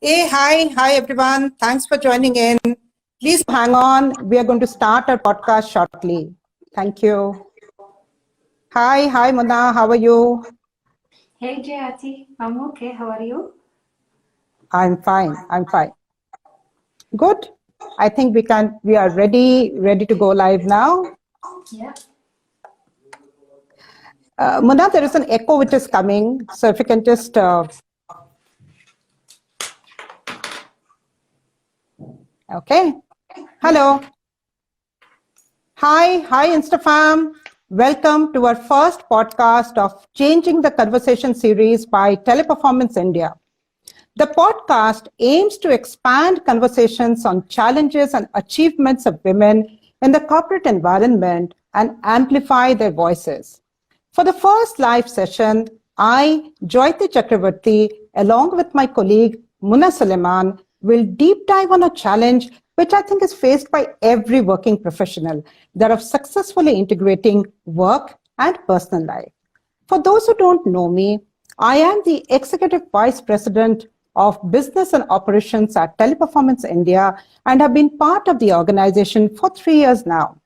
Hi everyone. Thanks for joining in. Please hang on. We are going to start our podcast shortly. Thank you. Hi, Mona. How are you? Hey Jayati, I'm okay. How are you? I'm fine. Good. I think we are ready to go live now. Yeah. Mona, there is an echo which is coming. So if you can just okay. Hello. Hi, Instafam. Welcome to our first podcast of Changing the Conversation series by Teleperformance India. The podcast aims to expand conversations on challenges and achievements of women in the corporate environment and amplify their voices. For the first live session, I, Joyati Chakravarti, along with my colleague Muna Suleiman, will deep dive on a challenge which I think is faced by every working professional, that of successfully integrating work and personal life. For those who don't know me, I am the Executive Vice President of Business and Operations at Teleperformance India and have been part of the organization for 3 years now.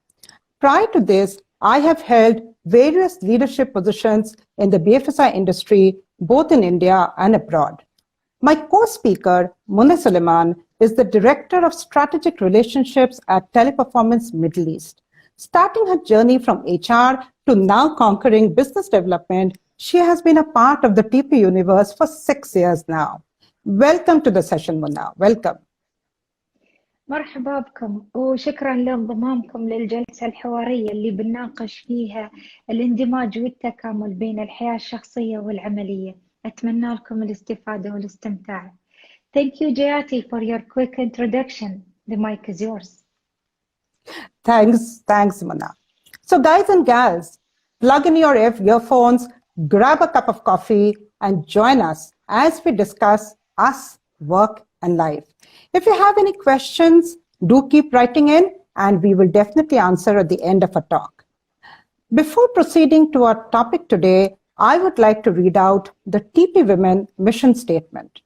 Prior to this, I have held various leadership positions in the BFSI industry, both in India and abroad. My co-speaker, Muna Suleiman, is the Director of Strategic Relationships at Teleperformance Middle East. Starting her journey from HR to now conquering business development, she has been a part of the TP universe for 6 years now. Welcome to the session, Muna. Welcome. مرحبا بكم وشكرا لانضمامكم للجلسة الحوارية اللي بنناقش فيها الاندماج والتكامل بين الحياة الشخصية والعملية. أتمنى لكم الاستفادة والاستمتاع. Thank you, Jayati, for your quick introduction. The mic is yours. Thanks, Mona. So guys and gals, plug in your earphones, grab a cup of coffee, and join us as we discuss us, work, and life. If you have any questions, do keep writing in, and we will definitely answer at the end of our talk. Before proceeding to our topic today, I would like to read out the TP Women mission statement.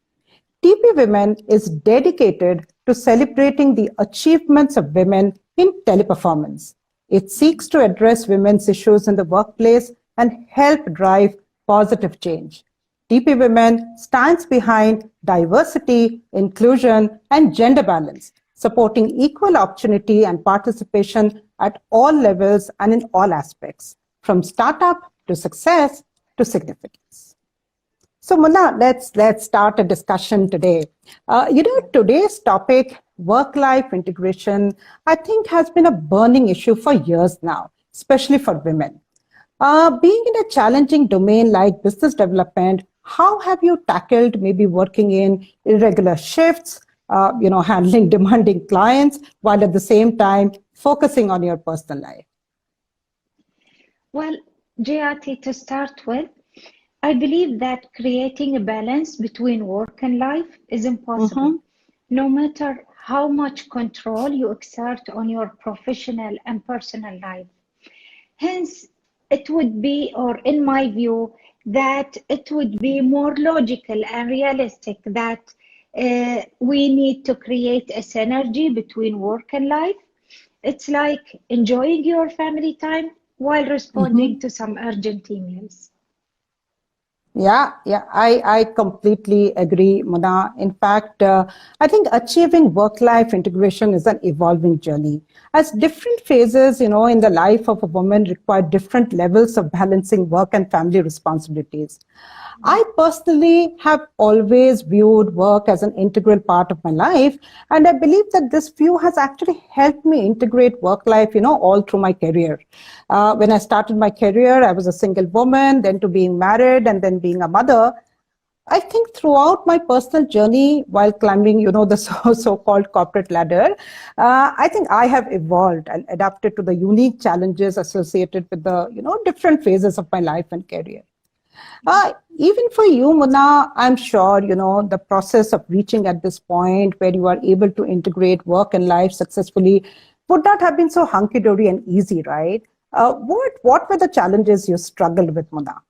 TP Women is dedicated to celebrating the achievements of women in teleperformance. It seeks to address women's issues in the workplace and help drive positive change. TP Women stands behind diversity, inclusion, and gender balance, supporting equal opportunity and participation at all levels and in all aspects, from startup to success to significance. So Mona, let's start a discussion today. Today's topic, work-life integration, I think has been a burning issue for years now, especially for women. Being in a challenging domain like business development, how have you tackled maybe working in irregular shifts, handling demanding clients, while at the same time focusing on your personal life? Well, Jayati, to start with, I believe that creating a balance between work and life is impossible, no matter how much control you exert on your professional and personal life. Hence, it would be, or in my view, that it would be more logical and realistic that we need to create a synergy between work and life. It's like enjoying your family time while responding to some urgent emails. Yeah, I completely agree, Mona. In fact, I think achieving work-life integration is an evolving journey. As different phases, in the life of a woman require different levels of balancing work and family responsibilities. I personally have always viewed work as an integral part of my life, and I believe that this view has actually helped me integrate work life, all through my career. When I started my career, I was a single woman, then to being married, and then being a mother. I think throughout my personal journey while climbing, the so-called corporate ladder, I think I have evolved and adapted to the unique challenges associated with the, different phases of my life and career. Even for you, Mona, I'm sure, the process of reaching at this point where you are able to integrate work and life successfully would not have been so hunky-dory and easy, right? What were the challenges you struggled with, Mona?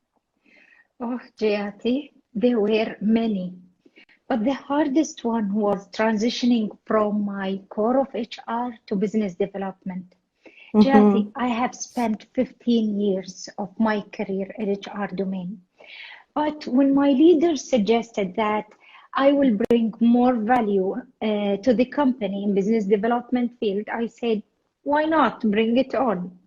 Oh, Jayati, there were many. But the hardest one was transitioning from my core of HR to business development. Jyoti, I have spent 15 years of my career in HR domain. But when my leaders suggested that I will bring more value to the company in business development field, I said, why not bring it on?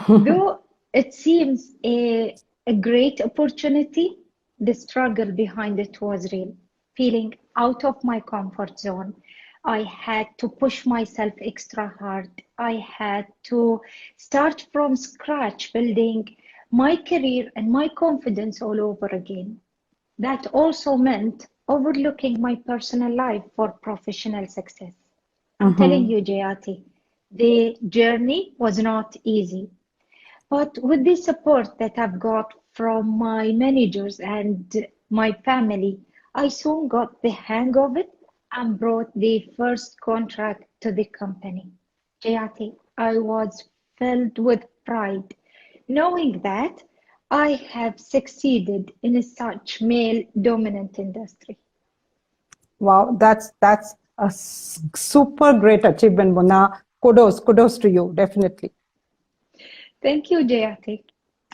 Though it seems a great opportunity, the struggle behind it was real. Feeling out of my comfort zone, I had to push myself extra hard. I had to start from scratch, building my career and my confidence all over again. That also meant overlooking my personal life for professional success. I'm telling you, Jayati, the journey was not easy. But with the support that I've got from my managers and my family, I soon got the hang of it and brought the first contract to the company. Jayati, I was filled with pride, knowing that I have succeeded in such male-dominant industry. Wow, that's a super great achievement, Mona. Kudos to you, definitely. Thank you, Jayati.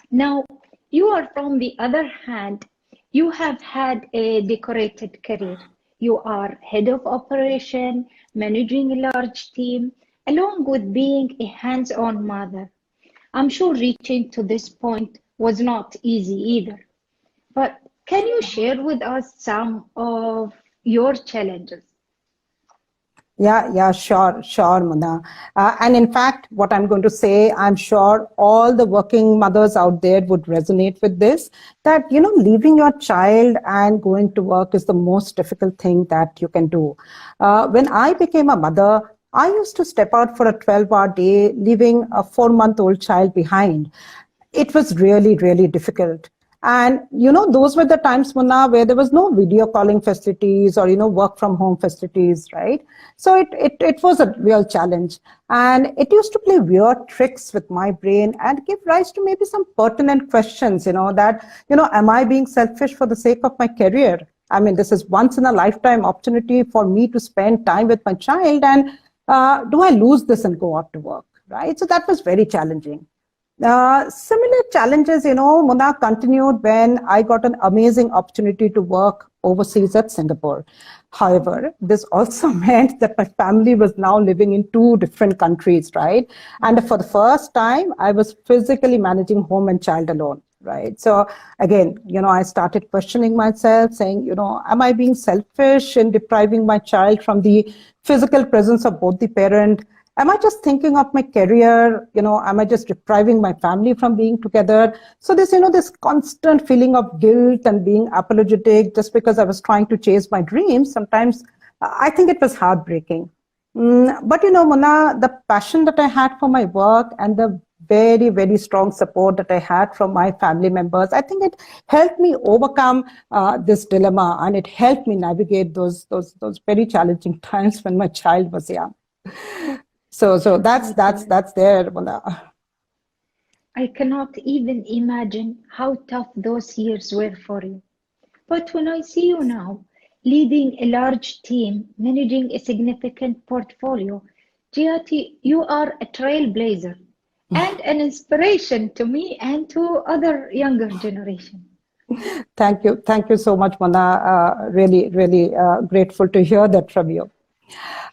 Now, you are from the other hand, you have had a decorated career. You are head of operation, managing a large team, along with being a hands-on mother. I'm sure reaching to this point was not easy either. But can you share with us some of your challenges? Yeah, sure, Mona. And in fact, what I'm going to say, I'm sure all the working mothers out there would resonate with this, that, leaving your child and going to work is the most difficult thing that you can do. When I became a mother, I used to step out for a 12-hour day, leaving a 4-month-old child behind. It was really, really difficult. And, those were the times, Mona, where there was no video calling facilities or, work from home facilities, right? So it was a real challenge. And it used to play weird tricks with my brain and give rise to maybe some pertinent questions, am I being selfish for the sake of my career? I mean, this is once in a lifetime opportunity for me to spend time with my child. And do I lose this and go out to work, right? So that was very challenging. Similar challenges, Mona, continued when I got an amazing opportunity to work overseas at Singapore. However, this also meant that my family was now living in 2 different countries, right? And for the first time, I was physically managing home and child alone, right? So again, I started questioning myself, saying, am I being selfish in depriving my child from the physical presence of both the parent? Am I just thinking of my career? Am I just depriving my family from being together? So this constant feeling of guilt and being apologetic just because I was trying to chase my dreams, sometimes I think it was heartbreaking. But Mona, the passion that I had for my work and the very, very strong support that I had from my family members, I think it helped me overcome this dilemma, and it helped me navigate those very challenging times when my child was young. So that's there, Mona. I cannot even imagine how tough those years were for you. But when I see you now, leading a large team, managing a significant portfolio, Jyoti, you are a trailblazer and an inspiration to me and to other younger generation. Thank you so much, Mona. Really grateful to hear that from you.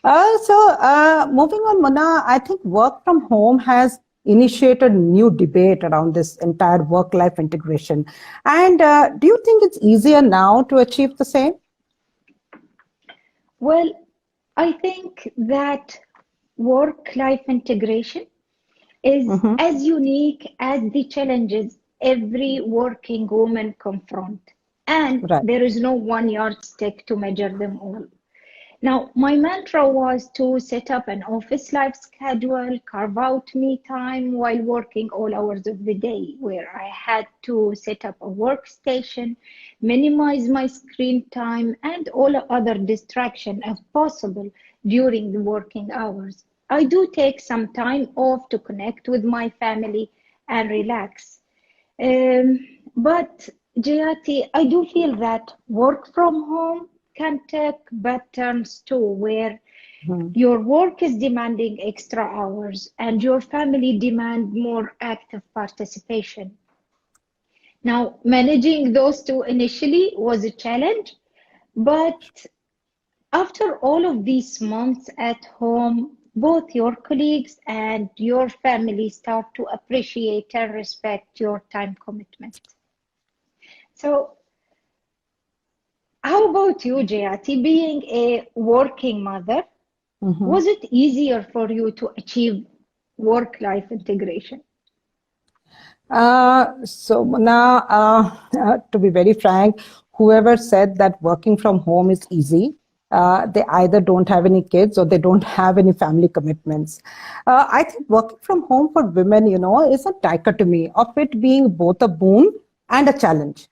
Moving on, Mona, I think work from home has initiated new debate around this entire work-life integration. And do you think it's easier now to achieve the same? Well, I think that work-life integration is as unique as the challenges every working woman confront. And Right. there is no one yardstick to measure them all. Now, my mantra was to set up an office life schedule, carve out me time while working all hours of the day, where I had to set up a workstation, minimize my screen time, and all other distraction if possible during the working hours. I do take some time off to connect with my family and relax. But Jayati, I do feel that work from home can take bad turns too, where Mhm. your work is demanding extra hours and your family demand more active participation. Now, managing those two initially was a challenge, but after all of these months at home, both your colleagues and your family start to appreciate and respect your time commitment. So, how about you, Jayati? Being a working mother, Mhm. was it easier for you to achieve work-life integration? So now, to be very frank, whoever said that working from home is easy, they either don't have any kids or they don't have any family commitments. I think working from home for women, is a dichotomy of it being both a boon and a challenge.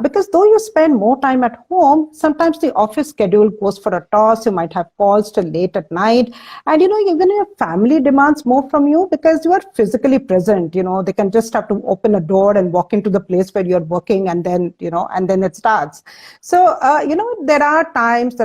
Because though you spend more time at home, sometimes the office schedule goes for a toss. You might have calls till late at night. And, even your family demands more from you because you are physically present. They can just have to open a door and walk into the place where you're working and then, and then it starts. So, there are times,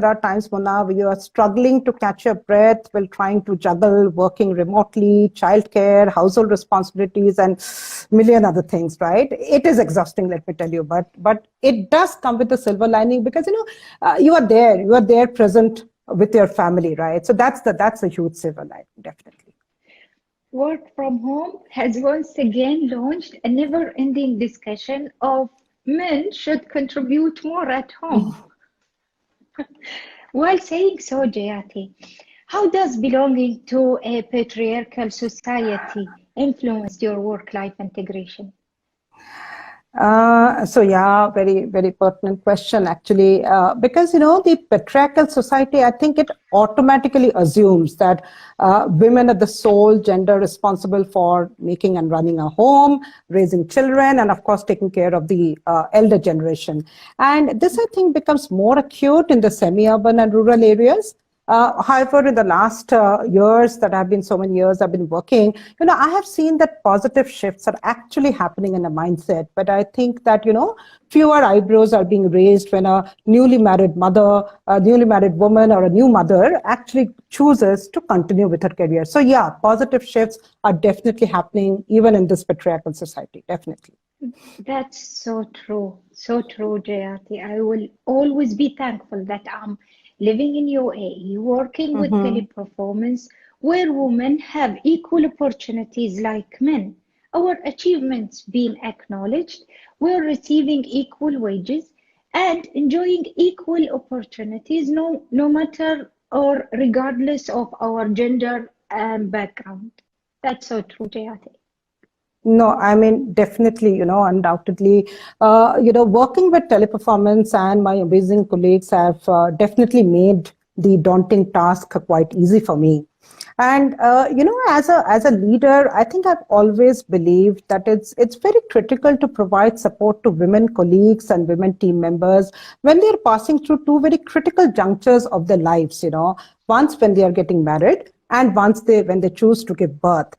Mona, where you are struggling to catch your breath while trying to juggle working remotely, childcare, household responsibilities, and million other things, right? It is exhausting, let me tell you, but it does come with a silver lining because you are there present with your family, right? So that's a huge silver lining, definitely. Work from home has once again launched a never-ending discussion of men should contribute more at home. While saying so, Jayati, how does belonging to a patriarchal society influence your work-life integration? So yeah, very, very pertinent question actually, because the patriarchal society, I think it automatically assumes that women are the sole gender responsible for making and running a home, raising children, and of course taking care of the elder generation. And this, I think, becomes more acute in the semi-urban and rural areas. However, in the last years that I've been so many years I've been working, I have seen that positive shifts are actually happening in the mindset. But I think that, fewer eyebrows are being raised when a newly married mother, a newly married woman, or a new mother actually chooses to continue with her career. So yeah, positive shifts are definitely happening even in this patriarchal society, definitely. That's so true, Jayati. I will always be thankful that I'm living in UAE, working with Mm-hmm. teleperformance, where women have equal opportunities like men. Our achievements being acknowledged, we're receiving equal wages and enjoying equal opportunities, no matter or regardless of our gender and background. That's so true, Jayati. No, I mean, definitely, undoubtedly, working with teleperformance and my amazing colleagues have definitely made the daunting task quite easy for me. And, as a leader, I think I've always believed that it's very critical to provide support to women colleagues and women team members when they're passing through two very critical junctures of their lives, once when they are getting married and when they choose to give birth.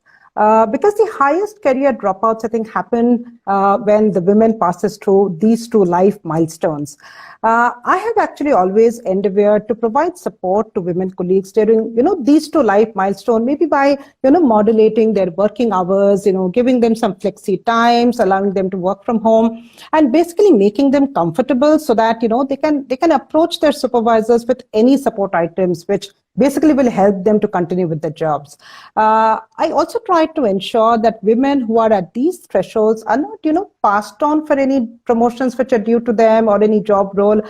Because the highest career dropouts, I think, happen when the women passes through these two life milestones. I have actually always endeavored to provide support to women colleagues during, these two life milestones, maybe by, modulating their working hours, giving them some flexi times, allowing them to work from home, and basically making them comfortable so that, they can approach their supervisors with any support items, which basically will help them to continue with their jobs. I also try to ensure that women who are at these thresholds are not, passed on for any promotions which are due to them or any job role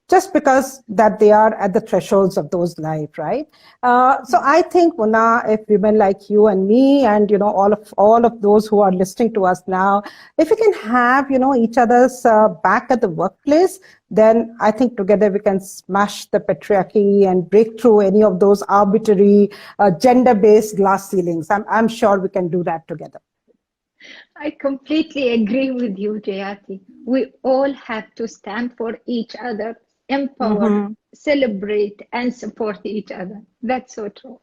just because that they are at the thresholds of those life, right? So I think, Mona, if women like you and me and, all of those who are listening to us now, if we can have, each other's back at the workplace, then I think together we can smash the patriarchy and break through any of those arbitrary gender-based glass ceilings. I'm sure we can do that together. I completely agree with you, Jayati. We all have to stand for each other, empower, Mm-hmm. celebrate, and support each other. That's so true.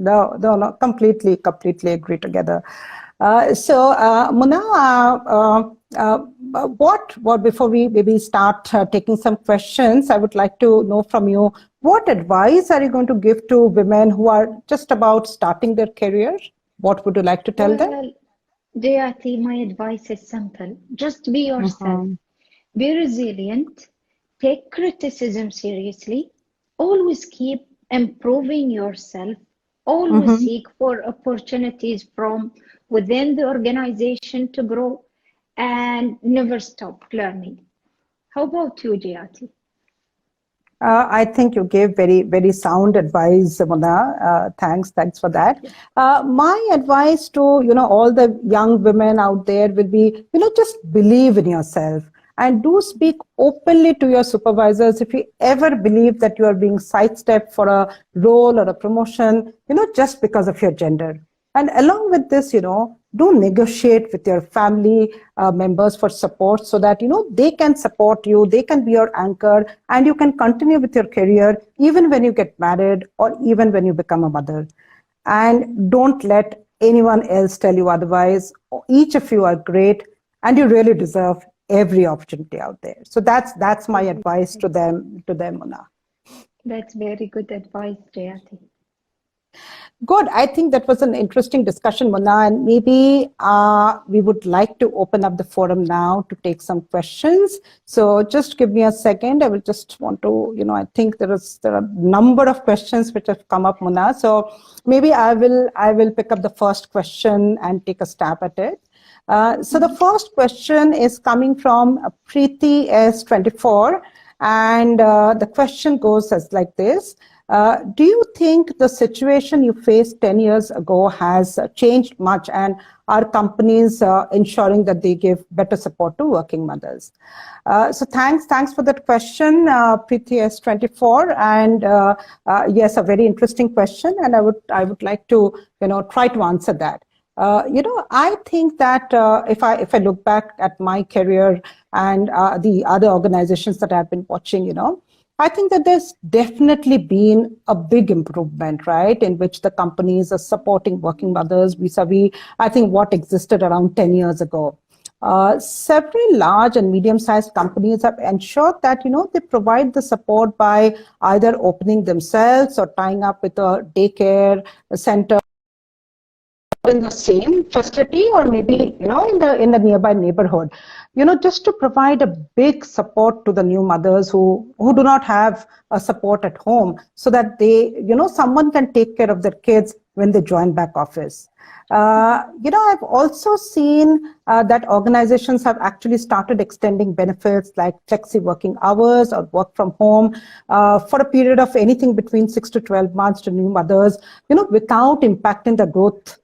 No, completely agree together. Muna, what before we maybe start taking some questions, I would like to know from you, what advice are you going to give to women who are just about starting their career? What would you like to tell them? Well, Jayati, my advice is simple. Just be yourself. Mm-hmm. Be resilient. Take criticism seriously. Always keep improving yourself. Always Mm-hmm. seek for opportunities from within the organization to grow and never stop learning. How about you, Jayati? I think you gave very sound advice, Mona. Thanks for that. My advice to all the young women out there will be just believe in yourself and do speak openly to your supervisors if you ever believe that you are being sidestepped for a role or a promotion, just because of your gender. And along with this, do negotiate with your family members for support so that, they can support you, they can be your anchor, and you can continue with your career even when you get married or even when you become a mother. And don't let anyone else tell you otherwise. Each of you are great and you really deserve every opportunity out there. So that's my advice to them, Mona. That's very good advice, Jayati. Good. I think that was an interesting discussion, Mona, and maybe we would like to open up the forum now to take some questions. So just give me a second. I will just want to, I think there are a number of questions which have come up, Mona. So maybe I will pick up the first question and take a stab at it. So the first question is coming from Preeti S24, and the question goes as like this. Do you think the situation you faced 10 years ago has changed much, and are companies ensuring that they give better support to working mothers? So thanks for that question, Preeti S24, and yes, a very interesting question, and I would like to try to answer that. I think that if I look back at my career and the other organizations that I've been watching, I think that there's definitely been a big improvement, right, in which the companies are supporting working mothers vis-a-vis, I think, what existed around 10 years ago. Several large and medium-sized companies have ensured that, they provide the support by either opening themselves or tying up with a daycare center in the same facility, or maybe in the nearby neighborhood, just to provide a big support to the new mothers who do not have a support at home, so that they someone can take care of their kids when they join back office. I've also seen that organizations have actually started extending benefits like flexi working hours or work from home for a period of anything between 6 to 12 months to new mothers, without impacting the growth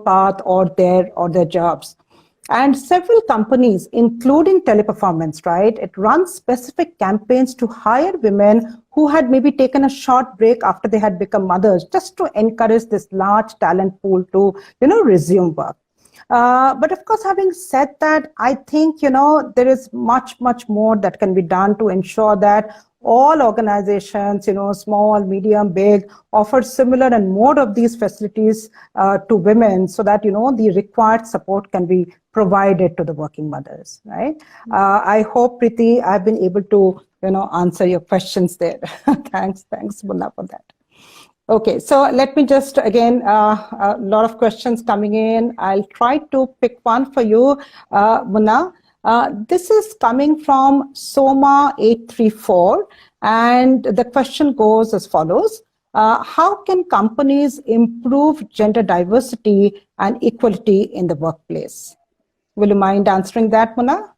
path or their jobs. And several companies, including Teleperformance, right, it runs specific campaigns to hire women who had maybe taken a short break after they had become mothers, just to encourage this large talent pool to resume work. But of course, having said that, I think there is much more that can be done to ensure that all organizations, small, medium, big, offer similar and more of these facilities to women, so that the required support can be provided to the working mothers, right? I hope, Preeti, I've been able to answer your questions there. thanks Bunna, for that. Okay, so let me just, again, a lot of questions coming in. I'll try to pick one for you, Munna. This is coming from Soma834, and the question goes as follows. How can companies improve gender diversity and equality in the workplace? Will you mind answering that, Munna?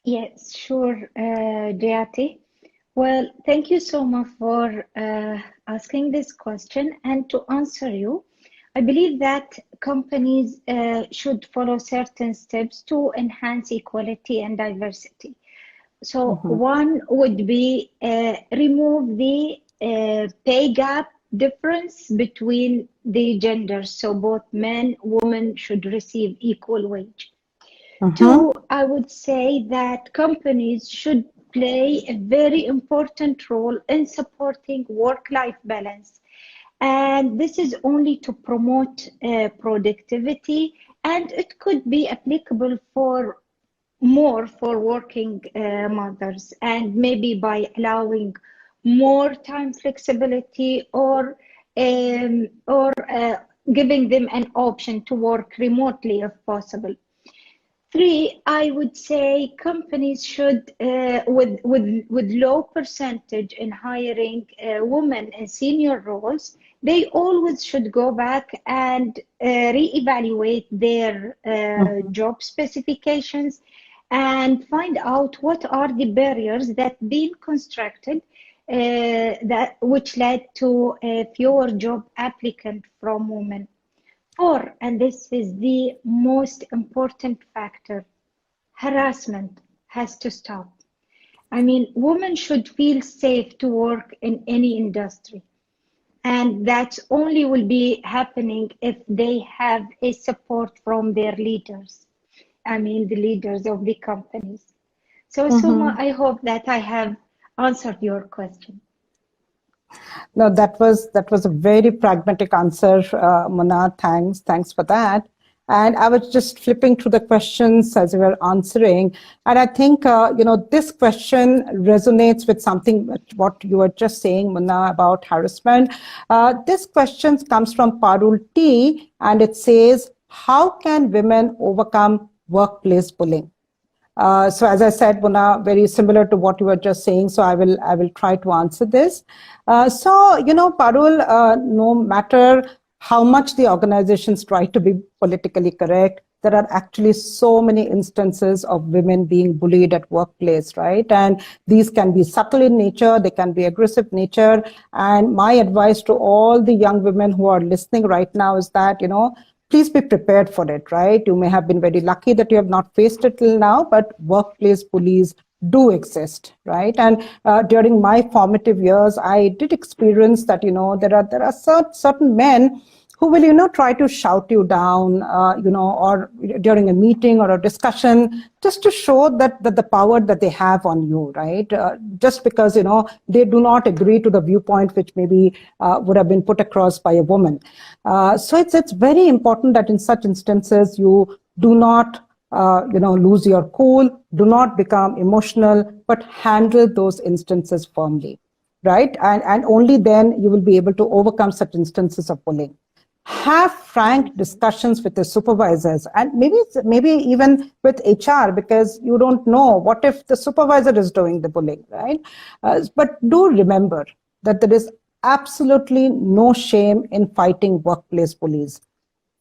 Yes, sure, Jayati. Well, thank you so much for asking this question. And to answer you, I believe that companies should follow certain steps to enhance equality and diversity. So one would be remove the pay gap difference between the genders. So both men, women should receive equal wage. Two, I would say that companies should play a very important role in supporting work-life balance And this is only to promote productivity, and it could be applicable for more for working mothers, and maybe by allowing more time flexibility, or giving them an option to work remotely if possible. Three, I would say companies should, with low percentage in hiring women in senior roles, they always should go back and reevaluate their job specifications and find out what are the barriers that been constructed that which led to fewer job applicants from women. Four, and this is the most important factor, harassment has to stop. I mean, women should feel safe to work in any industry. And that only will be happening if they have a support from their leaders. I mean, the leaders of the companies. So, Suma, I hope that I have answered your question. No, that was a very pragmatic answer, Mona. Thanks for that. And I was just flipping through the questions as you were answering, and I think this question resonates with something what you were just saying, Mona, about harassment. This question comes from Parul T, and it says, "How can women overcome workplace bullying?" So as I said, Mona, very similar to what you were just saying. So I will try to answer this. Parul, no matter how much the organizations try to be politically correct, there are actually so many instances of women being bullied at workplace, right? And these can be subtle in nature, they can be aggressive nature. And my advice to all the young women who are listening right now is that, please be prepared for it, right? You may have been very lucky that you have not faced it till now, but workplace bullies do exist, right? And during my formative years, I did experience that, there are certain men who will, try to shout you down, or during a meeting or a discussion, just to show that the power that they have on you, right? Just because, they do not agree to the viewpoint which maybe would have been put across by a woman. So it's very important that in such instances, you do not lose your cool, do not become emotional, but handle those instances firmly, right? And only then you will be able to overcome such instances of bullying. Have frank discussions with the supervisors, and maybe even with HR, because you don't know what if the supervisor is doing the bullying, right? But do remember that there is absolutely no shame in fighting workplace bullies.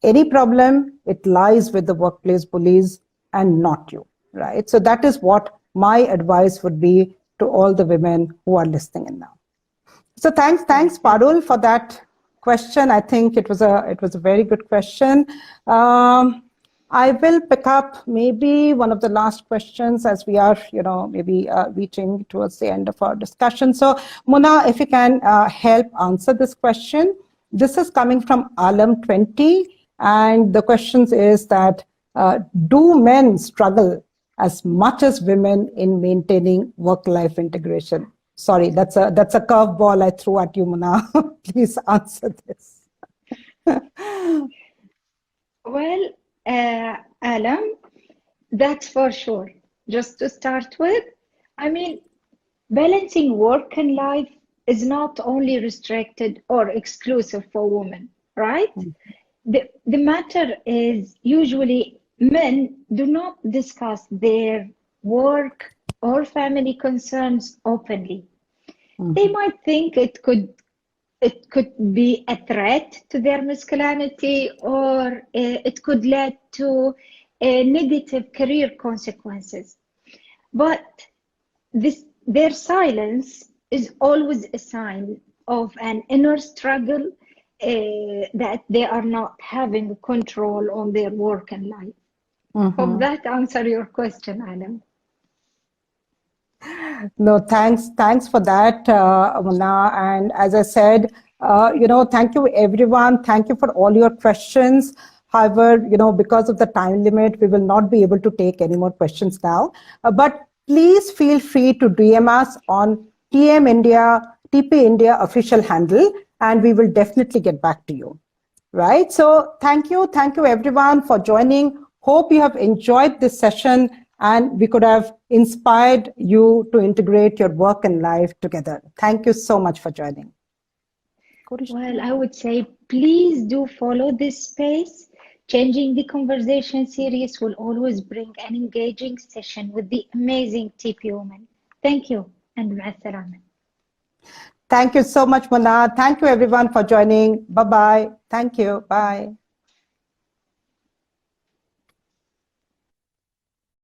Any problem, it lies with the workplace bullies and not you, right? So that is what my advice would be to all the women who are listening in now. So thanks, Parul, for that question. I think it was a very good question. I will pick up maybe one of the last questions as we are, maybe reaching towards the end of our discussion. So Mona, if you can help answer this question. This is coming from Alam 20, and the question is that do men struggle as much as women in maintaining work-life integration? Sorry, that's a curveball I threw at you, Mona. Please answer this. Well, Alam, that's for sure. Just to start with, I mean, balancing work and life is not only restricted or exclusive for women, right? The matter is usually men do not discuss their work or family concerns openly. They might think it could be a threat to their masculinity, or it could lead to negative career consequences. But their silence is always a sign of an inner struggle, that they are not having control on their work and life. Hope that answers your question, Alam. No, thanks for that, Mona. And as I said, thank you everyone. Thank you for all your questions. However, because of the time limit, we will not be able to take any more questions now. But please feel free to DM us on TM India TP India official handle, and we will definitely get back to you. Right? So thank you everyone for joining. Hope you have enjoyed this session and we could have inspired you to integrate your work and life together. Thank you so much for joining. Well, I would say please do follow this space. Changing the Conversation series will always bring an engaging session with the amazing TP women. Thank you and مع السلامة. Thank you so much, Mona. Thank you everyone for joining. Bye-bye. Thank you. Bye.